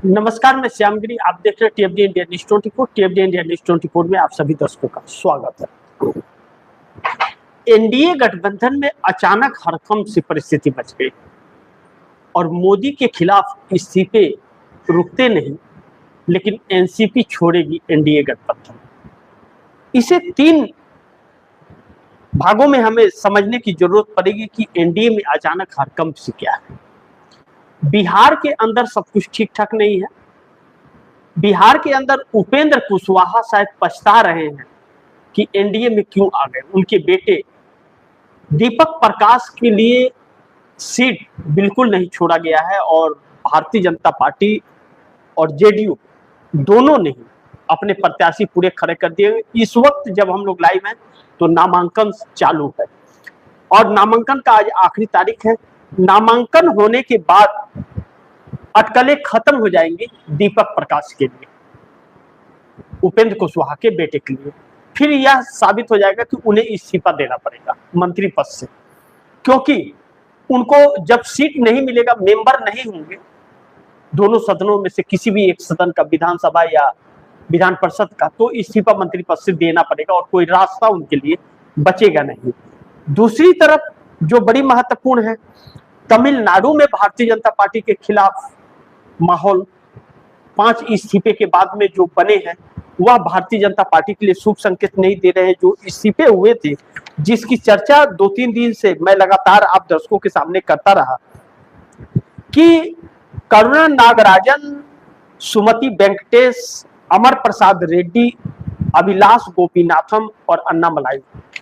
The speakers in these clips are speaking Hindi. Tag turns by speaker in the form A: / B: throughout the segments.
A: नमस्कार, मैं श्यामगिरी। आप देख रहे हैं टीएफडी इंडिया न्यूज 24। टीएफडी इंडिया न्यूज 24 में आप सभी दर्शकों का स्वागत है। एनडीए गठबंधन में अचानक हड़कंप सी परिस्थिति बच गई और मोदी के खिलाफ इस्तीफे रुकते नहीं, लेकिन एनसीपी छोड़ेगी एनडीए गठबंधन। इसे तीन भागों में हमें समझने की जरूरत पड़ेगी कि एनडीए में अचानक हड़कंप सी क्या है। बिहार के अंदर सब कुछ ठीक ठाक नहीं है। बिहार के अंदर उपेंद्र कुशवाहा शायद पछता रहे हैं कि एनडीए में क्यों आ गए। उनके बेटे दीपक प्रकाश के लिए सीट बिल्कुल नहीं छोड़ा गया है और भारतीय जनता पार्टी और जेडीयू दोनों ने ही अपने प्रत्याशी पूरे खड़े कर दिए। इस वक्त जब हम लोग लाइव हैं तो नामांकन चालू है और नामांकन का आज आखिरी तारीख है। नामांकन होने के बाद अटकलें खत्म हो जाएंगी दीपक प्रकाश के लिए, उपेंद्र कुशवाहा के बेटे के लिए। फिर यह साबित हो जाएगा कि उन्हें इस्तीफा देना पड़ेगा मंत्री पद से, क्योंकि उनको जब सीट नहीं मिलेगा, मेंबर नहीं होंगे दोनों सदनों में से किसी भी एक सदन का, विधानसभा या विधान परिषद का, तो इस्तीफा मंत्री पद से देना पड़ेगा और कोई रास्ता उनके लिए बचेगा नहीं। दूसरी तरफ जो बड़ी महत्वपूर्ण है, तमिलनाडु में भारतीय जनता पार्टी के खिलाफ माहौल 5 इस्तीफे के बाद में जो बने हैं वह भारतीय जनता पार्टी के लिए शुभ संकेत नहीं दे रहे हैं। जो इस्तीफे हुए थे, जिसकी चर्चा 2-3 दिन से मैं लगातार आप दर्शकों के सामने करता रहा कि करुणा नागराजन, सुमति वेंकटेश, अमर प्रसाद रेड्डी, अभिलाष गोपीनाथम और अन्नामलाई,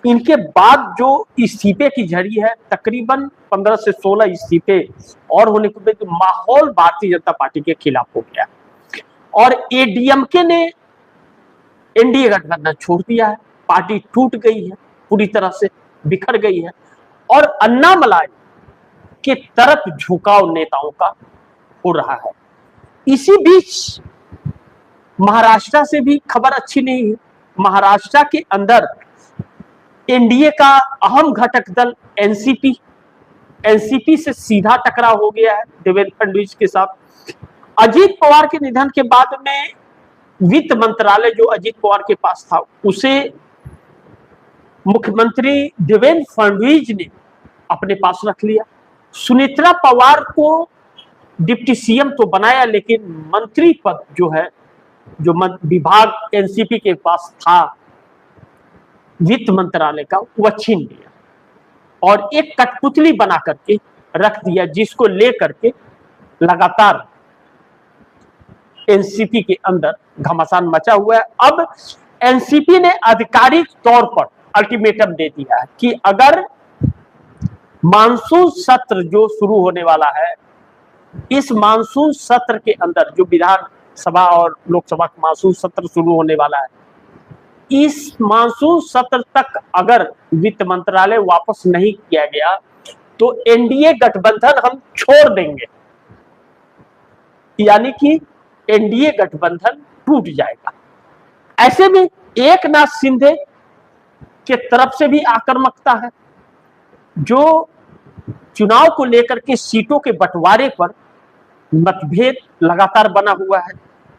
A: इनके बाद जो इस्तीफे की झड़ी है, तकरीबन 15 से 16 इस्तीफे और होने के बाद माहौल भारतीय जनता पार्टी के खिलाफ हो गया और एडीएमके ने एनडीए गठबंधन छोड़ दिया है। पार्टी टूट गई है, पूरी तरह से बिखर गई है और अन्नामलाई के तरफ झुकाव नेताओं का हो रहा है। इसी बीच महाराष्ट्र से भी खबर अच्छी नहीं है। महाराष्ट्र के अंदर एनडीए का अहम घटक दल एनसीपी से सीधा टकराव हो गया है देवेंद्र फडणवीस के साथ। अजीत पवार के निधन के बाद में वित्त मंत्रालय जो अजीत पवार के पास था, उसे मुख्यमंत्री देवेंद्र फडणवीस ने अपने पास रख लिया। सुनेत्रा पवार को डिप्टी सीएम तो बनाया, लेकिन मंत्री पद जो है, जो विभाग एनसीपी के पास था वित्त मंत्रालय का, वह छीन लिया और एक कठपुतली बना करके रख दिया, जिसको लेकर के लगातार एनसीपी के अंदर घमासान मचा हुआ है। अब एनसीपी ने आधिकारिक तौर पर अल्टीमेटम दे दिया है कि अगर मानसून सत्र जो शुरू होने वाला है, इस मानसून सत्र के अंदर जो विधानसभा और लोकसभा का मानसून सत्र शुरू होने वाला है, इस मानसून सत्र तक अगर वित्त मंत्रालय वापस नहीं किया गया तो एनडीए गठबंधन हम छोड़ देंगे, यानी कि एनडीए गठबंधन टूट जाएगा। ऐसे में एकनाथ शिंदे के तरफ से भी आक्रामकता है, जो चुनाव को लेकर के सीटों के बंटवारे पर मतभेद लगातार बना हुआ है।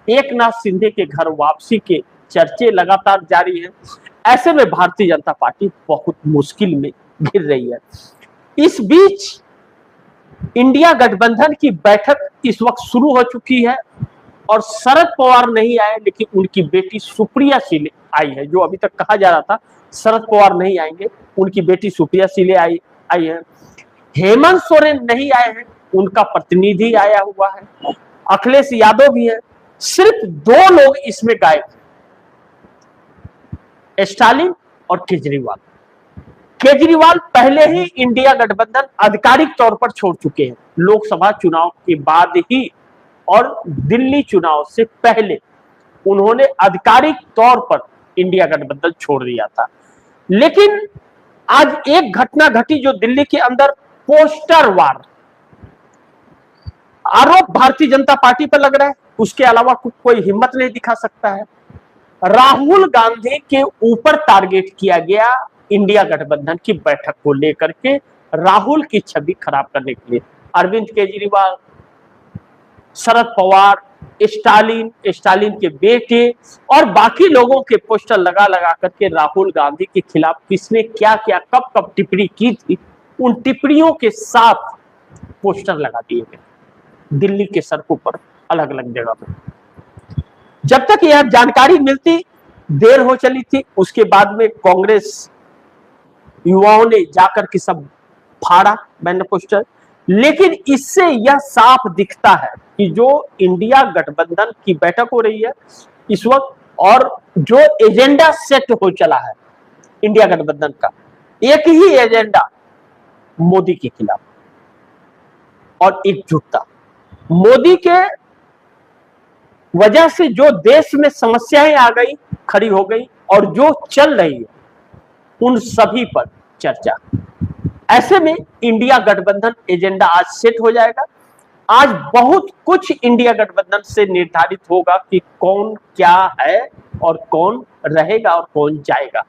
A: एकनाथ शिंदे के घर वापसी के चर्चे लगातार जारी हैं। ऐसे में भारतीय जनता पार्टी बहुत मुश्किल में घिर रही है। इस बीच इंडिया गठबंधन की बैठक इस वक्त शुरू हो चुकी है और शरद पवार नहीं आए, लेकिन उनकी बेटी सुप्रिया शिले आई है। जो अभी तक कहा जा रहा था शरद पवार नहीं आएंगे, उनकी बेटी सुप्रिया शिले आई है। हेमंत सोरेन नहीं आए हैं, उनका प्रतिनिधि आया हुआ है। अखिलेश यादव भी है। सिर्फ 2 लोग इसमें गायब, स्टालिन और केजरीवाल। केजरीवाल पहले ही इंडिया गठबंधन आधिकारिक तौर पर छोड़ चुके हैं, लोकसभा चुनाव के बाद ही और दिल्ली चुनाव से पहले उन्होंने आधिकारिक तौर पर इंडिया गठबंधन छोड़ दिया था। लेकिन आज एक घटना घटी जो दिल्ली के अंदर पोस्टर वार, आरोप भारतीय जनता पार्टी पर लग रहा है, उसके अलावा कोई हिम्मत नहीं दिखा सकता है। राहुल गांधी के ऊपर टारगेट किया गया इंडिया गठबंधन की बैठक को लेकर के, राहुल की छवि खराब करने के लिए। अरविंद केजरीवाल, शरद पवार, स्टालिन, स्टालिन के बेटे और बाकी लोगों के पोस्टर लगा लगा करके राहुल गांधी के खिलाफ किसने क्या क्या कब कब टिप्पणी की थी, उन टिप्पणियों के साथ पोस्टर लगा दिए गए दिल्ली के सड़कों पर, अलग अलग जगह पर। जब तक यह जानकारी मिलती देर हो चली थी। उसके बाद में कांग्रेस युवाओं ने जाकर के सब फाड़ा बैनर पोस्टर। लेकिन इससे यह साफ दिखता है कि जो इंडिया गठबंधन की बैठक हो रही है इस वक्त, और जो एजेंडा सेट हो चला है इंडिया गठबंधन का, एक ही एजेंडा, मोदी के खिलाफ और एकजुटता। मोदी के वजह से जो देश में समस्याएं आ गई, खड़ी हो गई, और जो चल रही है उन सभी पर चर्चा। ऐसे में इंडिया गठबंधन एजेंडा आज सेट हो जाएगा। आज बहुत कुछ इंडिया गठबंधन से निर्धारित होगा कि कौन क्या है और कौन रहेगा और कौन जाएगा।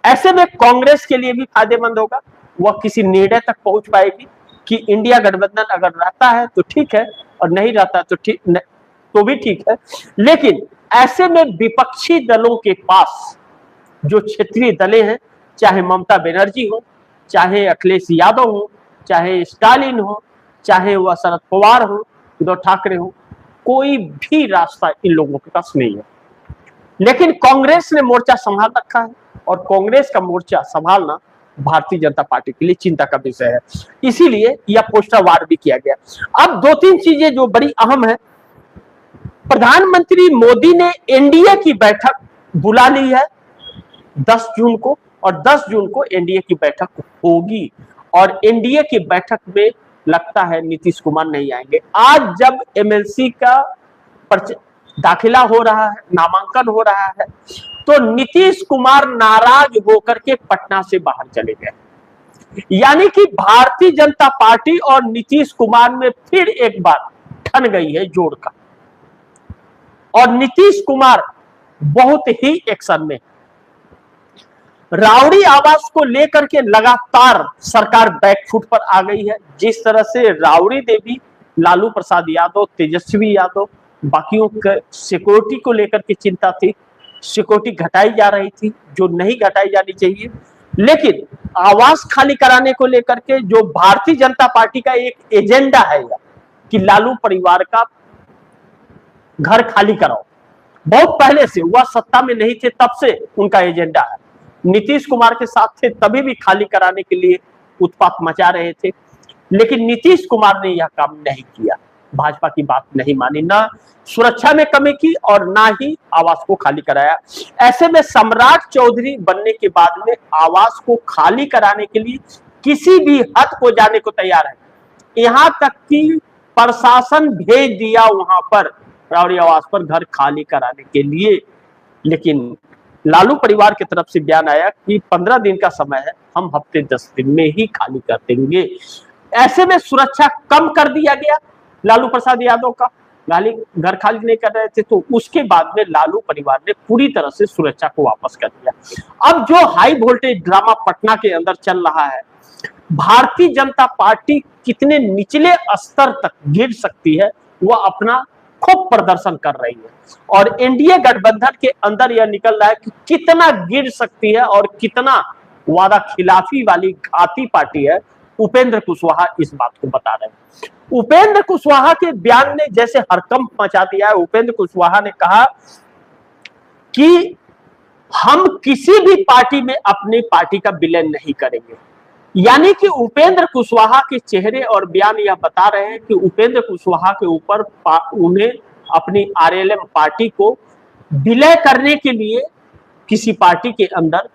A: ऐसे में कांग्रेस के लिए भी फायदेमंद होगा, वह किसी निर्णय तक पहुंच पाएगी कि इंडिया गठबंधन अगर रहता है तो ठीक है और नहीं रहता तो ठीक तो भी ठीक है। लेकिन ऐसे में विपक्षी दलों के पास जो क्षेत्रीय दलें हैं, चाहे ममता बनर्जी हो, चाहे अखिलेश यादव हो, चाहे स्टालिन हो, चाहे वह शरद पवार हो, उद्धव ठाकरे हो, कोई भी रास्ता इन लोगों के पास नहीं है। लेकिन कांग्रेस ने मोर्चा संभाल रखा है और कांग्रेस का मोर्चा संभालना भारतीय जनता पार्टी के लिए चिंता का विषय है। इसीलिए यह पोस्टर वार भी किया गया। अब दो तीन चीजें जो बड़ी अहम है, प्रधानमंत्री मोदी ने एनडीए की बैठक बुला ली है 10 जून को, और 10 जून को एनडीए की बैठक होगी और एनडीए की बैठक में लगता है नीतीश कुमार नहीं आएंगे। आज जब एमएलसी का दाखिला हो रहा है, नामांकन हो रहा है, तो नीतीश कुमार नाराज होकर के पटना से बाहर चले गए। यानी कि भारतीय जनता पार्टी और नीतीश कुमार में फिर एक बार ठन गई है जोड़ का, और नीतीश कुमार बहुत ही एक्शन में। रावड़ी आवास को लेकर के लगातार सरकार बैकफुट पर आ गई है। जिस तरह से रावड़ी देवी, लालू प्रसाद यादव, तेजस्वी यादव, बाकियों के सिक्योरिटी को लेकर के चिंता थी, सिक्योरिटी घटाई जा रही थी जो नहीं घटाई जानी चाहिए। लेकिन आवास खाली कराने को लेकर के जो भारतीय जनता पार्टी का एक एजेंडा है कि लालू परिवार का घर खाली कराओ, बहुत पहले से, वह सत्ता में नहीं थे तब से उनका एजेंडा है। नीतीश कुमार के साथ थे तभी भी खाली कराने के लिए उत्पात मचा रहे थे, लेकिन नीतीश कुमार ने यह काम नहीं किया, भाजपा की बात नहीं मानी, ना सुरक्षा में कमी की और ना ही आवास को खाली कराया। ऐसे में सम्राट चौधरी बनने के बाद में आवास को खाली कराने के लिए किसी भी हद को जाने को तैयार है। यहां तक कि प्रशासन भेज दिया वहां पर रावड़ी आवास पर घर खाली कराने के लिए। लेकिन लालू परिवार की तरफ से बयान आया कि 15 दिन का समय है, हम हफ्ते 10 दिन में ही खाली कर देंगे। ऐसे में सुरक्षा कम कर दिया गया लालू प्रसाद यादव का, घर खाली नहीं कर रहे थे, तो उसके बाद में लालू परिवार ने पूरी तरह से सुरक्षा को वापस कर दिया। अब जो हाई वोल्टेज ड्रामा पटना के अंदर चल रहा है, भारतीय जनता पार्टी कितने निचले स्तर तक गिर सकती है, वह अपना खूब प्रदर्शन कर रही है। और एनडीए गठबंधन के अंदर यह निकल रहा है कि कितना गिर सकती है और कितना वादा खिलाफी वाली घाती पार्टी है। उपेंद्र कुशवाहा इस बात को बता रहे हैं। उपेंद्र कुशवाहा के बयान ने जैसे हड़कंप मचा दिया है। उपेंद्र कुशवाहा ने कहा कि हम किसी भी पार्टी में अपनी पार्टी का विलय नहीं करेंगे। यानी कि उपेंद्र कुशवाहा के चेहरे और बयान यह बता रहे हैं कि उपेंद्र कुशवाहा के ऊपर उन्हें अपनी आरएलएम पार्टी को विलय करने के लिए किसी पार्टी के अंदर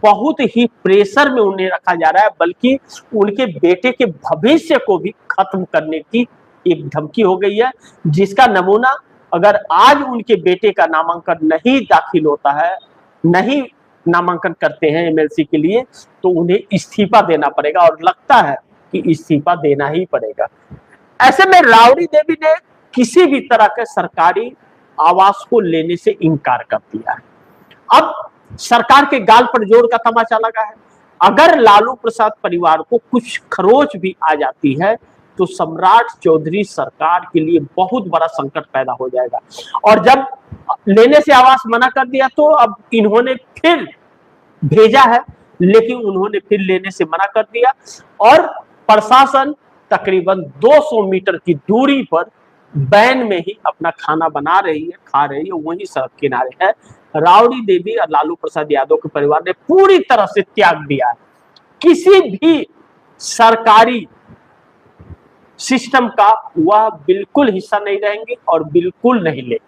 A: बहुत ही प्रेशर में उन्हें रखा जा रहा है, बल्कि उनके बेटे के भविष्य को भी खत्म करने की एक धमकी हो गई है। जिसका नमूना अगर आज उनके बेटे का नामांकन नहीं दाखिल होता है, नहीं नामांकन करते हैं एमएलसी के लिए, तो उन्हें इस्तीफा देना पड़ेगा और लगता है कि इस्तीफा देना ही पड़ेगा। ऐसे में रावड़ी देवी ने किसी भी तरह के सरकारी आवास को लेने से इनकार कर दिया है। अब सरकार के गाल पर जोर का तमाचा लगा है। अगर लालू प्रसाद परिवार को कुछ खरोच भी आ जाती है तो सम्राट चौधरी सरकार के लिए बहुत बड़ा संकट पैदा हो जाएगा। और जब लेने से आवास मना कर दिया तो अब इन्होंने फिर भेजा है, लेकिन उन्होंने फिर लेने से मना कर दिया और प्रशासन तकरीबन 200 मीटर की दूरी पर वैन में ही अपना खाना बना रही है, खा रही है, वही सड़क किनारे है। राबड़ी देवी और लालू प्रसाद यादव के परिवार ने पूरी तरह से त्याग दिया है, किसी भी सरकारी सिस्टम का वह बिल्कुल हिस्सा नहीं रहेंगे और बिल्कुल नहीं लेंगे।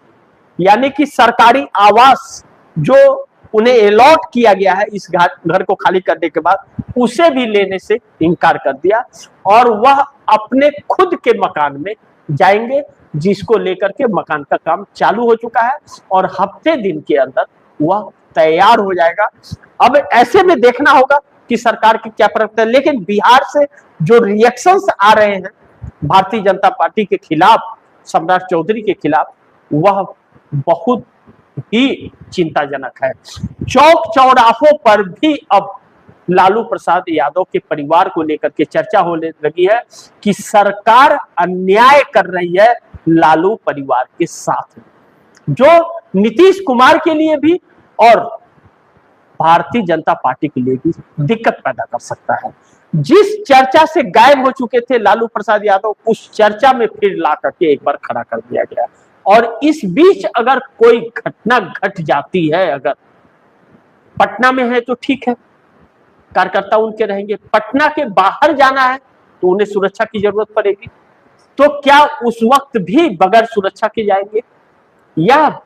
A: यानी कि सरकारी आवास जो उन्हें अलॉट किया गया है इस घर को खाली करने के बाद, उसे भी लेने से इनकार कर दिया और वह अपने खुद के मकान में जाएंगे, जिसको लेकर के मकान का काम चालू हो चुका है और हफ्ते दिन के अंदर वह तैयार हो जाएगा। अब ऐसे में देखना होगा कि सरकार की क्या प्रवृत्ति है। लेकिन बिहार से जो रिएक्शंस आ रहे हैं भारतीय जनता पार्टी के खिलाफ, सम्राट चौधरी के खिलाफ, वह बहुत ही चिंताजनक है। चौक चौराहों पर भी अब लालू प्रसाद यादव के परिवार को लेकर के चर्चा होने लगी है कि सरकार अन्याय कर रही है लालू परिवार के साथ, जो नीतीश कुमार के लिए भी और भारतीय जनता पार्टी के लिए भी दिक्कत पैदा कर सकता है। जिस चर्चा से गायब हो चुके थे लालू प्रसाद यादव, उस चर्चा में फिर ला करके एक बार खड़ा कर दिया गया। और इस बीच अगर कोई घटना घट जाती है, अगर पटना में है तो ठीक है, कार्यकर्ता उनके रहेंगे, पटना के बाहर जाना है तो उन्हें सुरक्षा की जरूरत पड़ेगी, तो क्या उस वक्त भी बगैर सुरक्षा के जाएंगे? यह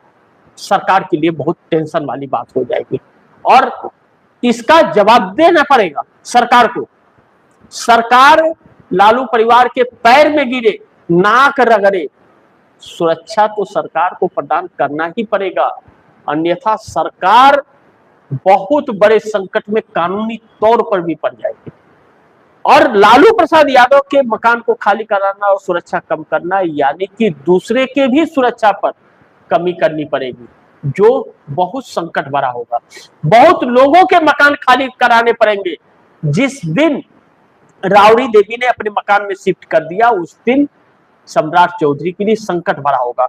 A: सरकार के लिए बहुत टेंशन वाली बात हो जाएगी और इसका जवाब देना पड़ेगा सरकार को। सरकार लालू परिवार के पैर में गिरे, नाक रगड़े, सुरक्षा तो सरकार को प्रदान करना ही पड़ेगा, अन्यथा सरकार बहुत बड़े संकट में कानूनी तौर पर भी पड़ जाएगी। और लालू प्रसाद यादव के मकान को खाली कराना और सुरक्षा कम करना, यानी कि दूसरे के भी सुरक्षा पर कमी करनी पड़ेगी, जो बहुत संकट भरा होगा। बहुत लोगों के मकान खाली कराने पड़ेंगे। जिस दिन राबड़ी देवी ने अपने मकान में शिफ्ट कर दिया, उस दिन सम्राट चौधरी के लिए संकट भरा होगा।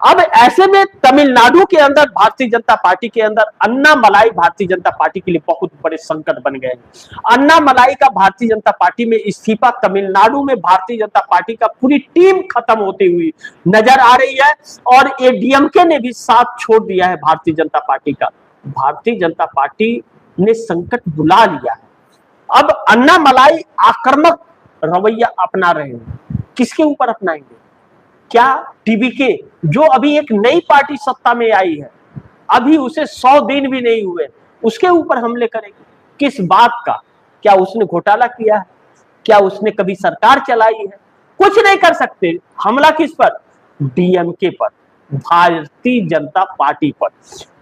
A: अब ऐसे में तमिलनाडु के अंदर भारतीय जनता पार्टी के अंदर अन्नामलाई भारतीय जनता पार्टी के लिए बहुत बड़े संकट बन गए हैं। अन्नामलाई का भारतीय जनता पार्टी में इस्तीफा तमिलनाडु में भारतीय जनता पार्टी का पूरी टीम खत्म होती हुई नजर आ रही है और एडीएमके ने भी साथ छोड़ दिया है भारतीय जनता पार्टी का। भारतीय जनता पार्टी ने संकट बुला लिया है। अब अन्नामलाई आक्रामक रवैया अपना रहे हैं, किसके ऊपर अपनाएंगे? क्या टीवीके, जो अभी एक नई पार्टी सत्ता में आई है, अभी उसे 100 दिन भी नहीं हुए, उसके ऊपर हमले करेंगे? किस बात का? क्या उसने घोटाला किया है? क्या उसने कभी सरकार चलाई है? कुछ नहीं कर सकते। हमला किस पर? डीएमके पर, भारतीय जनता पार्टी पर।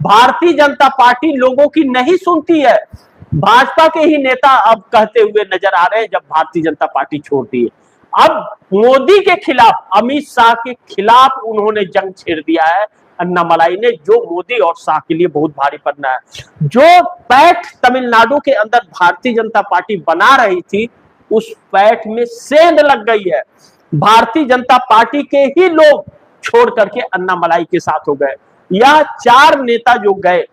A: भारतीय जनता पार्टी लोगों की नहीं सुनती है। भाजपा के ही नेता अब कहते हुए नजर आ रहे हैं जब भारतीय जनता पार्टी छोड़ दी है। अब मोदी के खिलाफ, अमित शाह के खिलाफ उन्होंने जंग छेड़ दिया है अन्नामलाई ने, जो मोदी और शाह के लिए बहुत भारी पड़ना है। जो पैठ तमिलनाडु के अंदर भारतीय जनता पार्टी बना रही थी, उस पैठ में सेंध लग गई है। भारतीय जनता पार्टी के ही लोग छोड़ करके अन्नामलाई के साथ हो गए। यह 4 नेता जो गए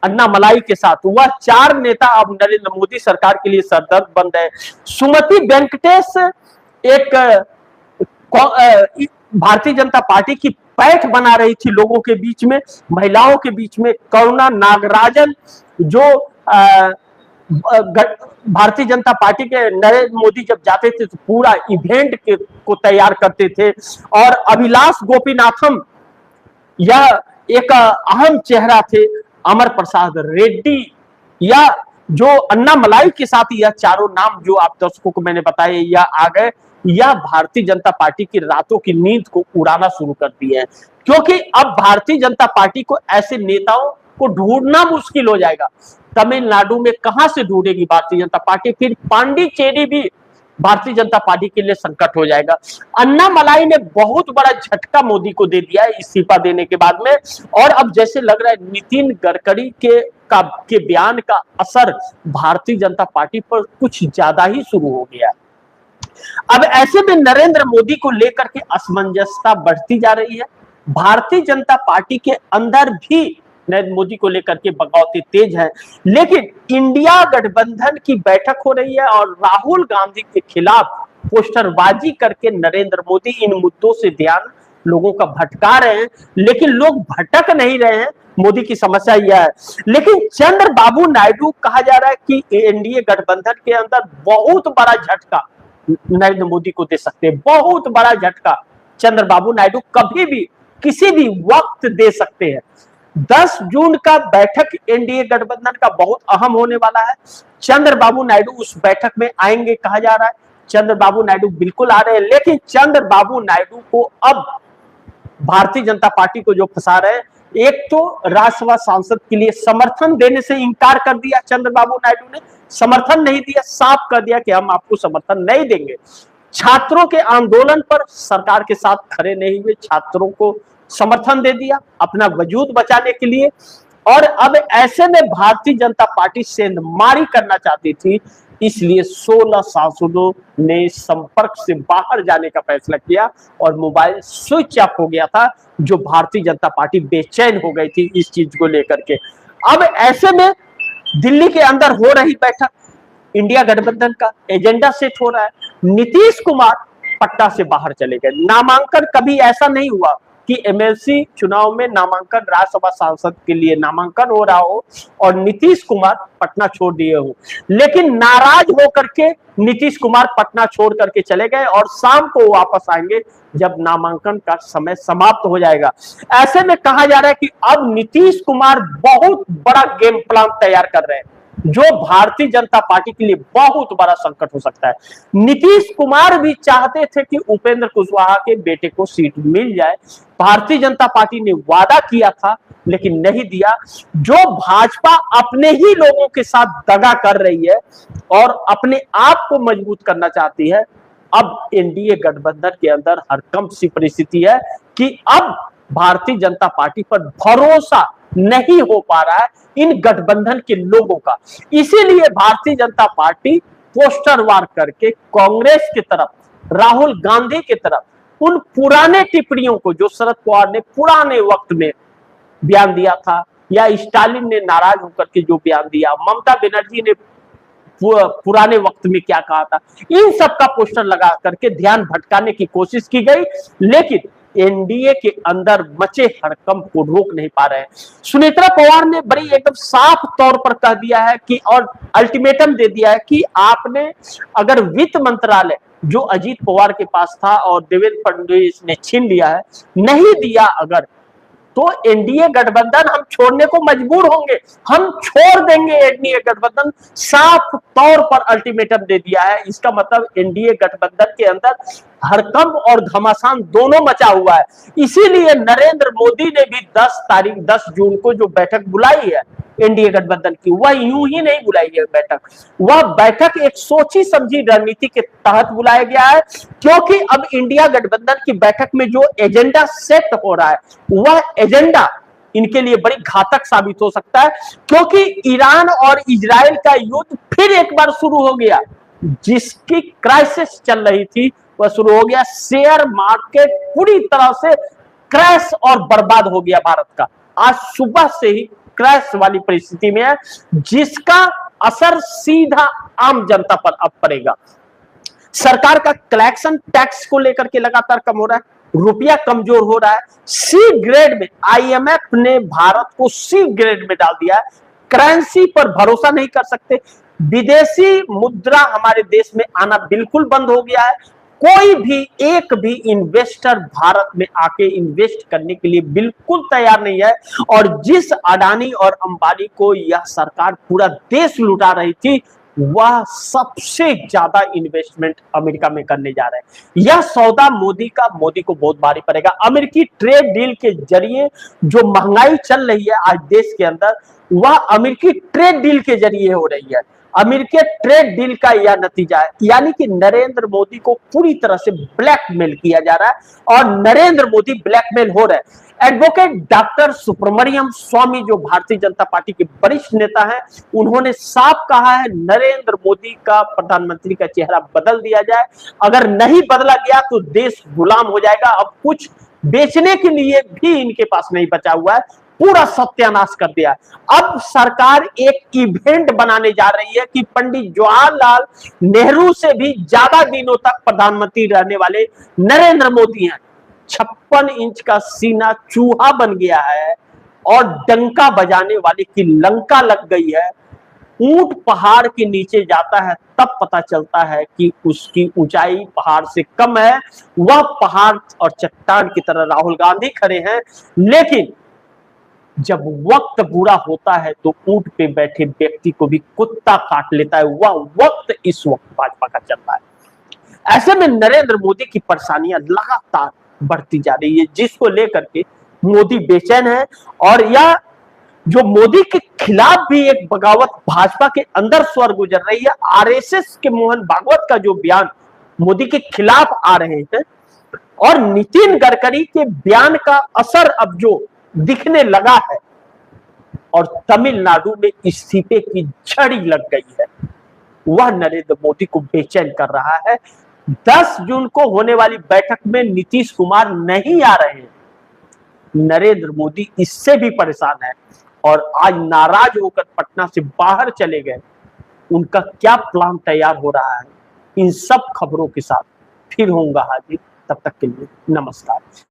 A: अन्नामलाई के साथ, वह 4 नेता अब नरेंद्र मोदी सरकार के लिए सरदर्द बन गए। सुमति वेंकटेश एक भारतीय जनता पार्टी की पैठ बना रही थी लोगों के बीच में, महिलाओं के बीच में। करुणा नागराजन जो भारतीय जनता पार्टी के, नरेंद्र मोदी जब जाते थे तो पूरा इवेंट को तैयार करते थे। और अभिलाष गोपीनाथम, यह एक अहम चेहरा थे। अमर प्रसाद रेड्डी, या जो अन्नामलाई के साथ यह चारों नाम जो आप दर्शकों को मैंने बताए, यह आ गए। यह भारतीय जनता पार्टी की रातों की नींद को उड़ाना शुरू कर दिए हैं, क्योंकि अब भारतीय जनता पार्टी को ऐसे नेताओं को ढूंढना मुश्किल हो जाएगा। तमिलनाडु में कहां से ढूंढेगी भारतीय जनता पार्टी? फिर पांडिचेरी भी भारतीय जनता पार्टी के लिए संकट हो जाएगा। अन्नामलाई ने बहुत बड़ा झटका मोदी को दे दिया है इस्तीफा देने के बाद में। और अब जैसे लग रहा है नितिन गडकरी के बयान का असर भारतीय जनता पार्टी पर कुछ ज्यादा ही शुरू हो गया। अब ऐसे में नरेंद्र मोदी को लेकर के असमंजसता बढ़ती जा रही है। भारतीय जनता पार्टी के अंदर भी नरेंद्र मोदी को लेकर के बगावतें तेज है, लेकिन इंडिया गठबंधन की बैठक हो रही है और राहुल गांधी के खिलाफ पोस्टरबाजी करके नरेंद्र मोदी इन मुद्दों से ध्यान लोगों का भटका रहे हैं, लेकिन लोग भटक नहीं रहे हैं। मोदी की समस्या यह है। लेकिन चंद्रबाबू नायडू कहा जा रहा है कि एनडीए गठबंधन के अंदर बहुत बड़ा झटका नरेंद्र मोदी को दे सकते हैं, बहुत बड़ा झटका चंद्रबाबू नायडू कभी भी किसी भी वक्त दे सकते हैं। 10 जून का बैठक एनडीए गठबंधन का बहुत अहम होने वाला है। चंद्रबाबू नायडू उस बैठक में आएंगे कहा जा रहा है। चंद्रबाबू नायडू बिल्कुल आ रहे हैं, लेकिन चंद्रबाबू नायडू को अब भारतीय जनता पार्टी को जो फंसा रहे हैं, एक तो राज्यसभा सांसद के लिए समर्थन देने से इनकार कर दिया चंद्रबाबू नायडू ने, समर्थन नहीं दिया, साफ कर दिया कि हम आपको समर्थन नहीं देंगे। छात्रों के आंदोलन पर सरकार के साथ खड़े नहीं हुए, छात्रों को समर्थन दे दिया अपना वजूद बचाने के लिए। और अब ऐसे में भारतीय जनता पार्टी सेंधमारी करना चाहती थी, इसलिए 16 सांसदों ने संपर्क से बाहर जाने का फैसला किया और मोबाइल स्विच ऑफ हो गया था, जो भारतीय जनता पार्टी बेचैन हो गई थी इस चीज को लेकर के। अब ऐसे में दिल्ली के अंदर हो रही बैठक, इंडिया गठबंधन का एजेंडा सेट हो रहा है। नीतीश कुमार पटना से बाहर चले गए। नामांकन कभी ऐसा नहीं हुआ कि एमएलसी चुनाव में नामांकन, राज्यसभा सांसद के लिए नामांकन हो रहा हो और नीतीश कुमार पटना छोड़ दिए हो, लेकिन नाराज होकर के नीतीश कुमार पटना छोड़ करके चले गए और शाम को वापस आएंगे जब नामांकन का समय समाप्त हो जाएगा। ऐसे में कहा जा रहा है कि अब नीतीश कुमार बहुत बड़ा गेम प्लान तैयार कर रहे हैं, जो भारतीय जनता पार्टी के लिए बहुत बड़ा संकट हो सकता है। नीतीश कुमार भी चाहते थे कि उपेंद्र कुशवाहा के बेटे को सीट मिल जाए। भारतीय जनता पार्टी ने वादा किया था लेकिन नहीं दिया। जो भाजपा अपने ही लोगों के साथ दगा कर रही है और अपने आप को मजबूत करना चाहती है, अब एनडीए गठबंधन के अंदर हरकंप सी परिस्थिति है कि अब भारतीय जनता पार्टी पर भरोसा नहीं हो पा रहा है इन गठबंधन के लोगों का। इसीलिए भारतीय जनता पार्टी पोस्टर वार करके कांग्रेस की तरफ, राहुल गांधी की तरफ, उन पुराने टिप्पणियों को जो शरद पवार ने पुराने वक्त में बयान दिया था, या स्टालिन ने नाराज होकर के जो बयान दिया, ममता बनर्जी ने पुराने वक्त में क्या कहा था, इन सब का पोस्टर लगा करके ध्यान भटकाने की कोशिश की गई, लेकिन एनडीए के अंदर मचे हड़कंप को रोक नहीं पा रहे हैं। सुनेत्रा पवार ने बड़ी एकदम साफ तौर पर कह दिया है कि, और अल्टीमेटम दे दिया है कि आपने अगर वित्त मंत्रालय जो अजीत पवार के पास था और देवेंद्र फडणवीस ने छीन लिया है, नहीं दिया अगर, तो एनडीए गठबंधन हम छोड़ने को मजबूर होंगे, हम छोड़ देंगे एनडीए गठबंधन। साफ तौर पर अल्टीमेटम दे दिया है। इसका मतलब एनडीए गठबंधन के अंदर हड़कंप और घमासान दोनों मचा हुआ है। इसीलिए नरेंद्र मोदी ने भी 10 जून को जो बैठक बुलाई है एनडीए गठबंधन की, वह यूं ही नहीं बुलाई है बैठक, वह बैठक एक सोची समझी रणनीति के तहत बुलाया गया है, क्योंकि अब इंडिया गठबंधन की बैठक में जो एजेंडा सेट हो रहा है, वह एजेंडा इनके लिए बड़ी घातक साबित हो सकता है, क्योंकि ईरान और इजराइल का युद्ध फिर एक बार शुरू हो गया। जिसकी क्राइसिस चल रही थी वह शुरू हो गया। शेयर मार्केट पूरी तरह से क्रैश और बर्बाद हो गया भारत का। आज सुबह से ही क्रैश वाली परिस्थिति में है, जिसका असर सीधा आम जनता पर अब पड़ेगा। सरकार का कलेक्शन टैक्स को लेकर के लगातार कम हो रहा है, रुपया कमजोर हो रहा है। सी ग्रेड में आईएमएफ ने भारत को सी ग्रेड में डाल दिया है। करेंसी पर भरोसा नहीं कर सकते, विदेशी मुद्रा हमारे देश में आना बिल्कुल बंद हो गया है। कोई भी एक भी इन्वेस्टर भारत में आके इन्वेस्ट करने के लिए बिल्कुल तैयार नहीं है। और जिस अडानी और अंबानी को यह सरकार पूरा देश लुटा रही थी, वह सबसे ज्यादा इन्वेस्टमेंट अमेरिका में करने जा रहे हैं। यह सौदा मोदी को बहुत भारी पड़ेगा। अमेरिकी ट्रेड डील के जरिए जो महंगाई चल रही है आज देश के अंदर, वह अमेरिकी ट्रेड डील के जरिए हो रही है। अमेरिकी ट्रेड डील का यह नतीजा है, यानी कि नरेंद्र मोदी को पूरी तरह से ब्लैकमेल किया जा रहा है और नरेंद्र मोदी ब्लैकमेल हो रहे हैं। एडवोकेट डॉक्टर सुब्रमण्यम स्वामी, जो भारतीय जनता पार्टी के वरिष्ठ नेता हैं, उन्होंने साफ कहा है नरेंद्र मोदी का प्रधानमंत्री का चेहरा बदल दिया जाए, अगर नहीं बदला गया तो देश गुलाम हो जाएगा। अब कुछ बेचने के लिए भी इनके पास नहीं बचा हुआ है, पूरा सत्यानाश कर दिया। अब सरकार एक इवेंट बनाने जा रही है कि पंडित जवाहरलाल नेहरू से भी ज्यादा दिनों तक प्रधानमंत्री रहने वाले नरेंद्र मोदी हैं। 56 इंच का सीना चूहा बन गया है और डंका बजाने वाले की लंका लग गई है। ऊंट पहाड़ के नीचे जाता है तब पता चलता है कि उसकी ऊंचाई पहाड़ से कम है। वह पहाड़ और चट्टान की तरह राहुल गांधी खड़े हैं, लेकिन जब वक्त बुरा होता है तो ऊंट पे बैठे व्यक्ति को भी कुत्ता काट लेता है। वह वक्त इस वक्त भाजपा का चल रहा है। ऐसे में नरेंद्र मोदी की परेशानियां लगातार बढ़ती जा रही है, जिसको लेकर के मोदी बेचैन है। और यह जो मोदी के खिलाफ भी एक बगावत भाजपा के अंदर स्वर गुजर रही है। आरएसएस के मोहन भागवत का जो बयान मोदी के खिलाफ आ रहे हैं और नितिन गडकरी के बयान का असर अब जो दिखने लगा है और तमिलनाडु में इस्तीफे की झड़ी लग गई है, वह नरेंद्र मोदी को बेचैन कर रहा है। 10 जून को होने वाली बैठक में नीतीश कुमार नहीं आ रहे हैं। नरेंद्र मोदी इससे भी परेशान है और आज नाराज होकर पटना से बाहर चले गए। उनका क्या प्लान तैयार हो रहा है, इन सब खबरों के साथ फिर होऊंगा हाजिर। तब तक के लिए नमस्कार।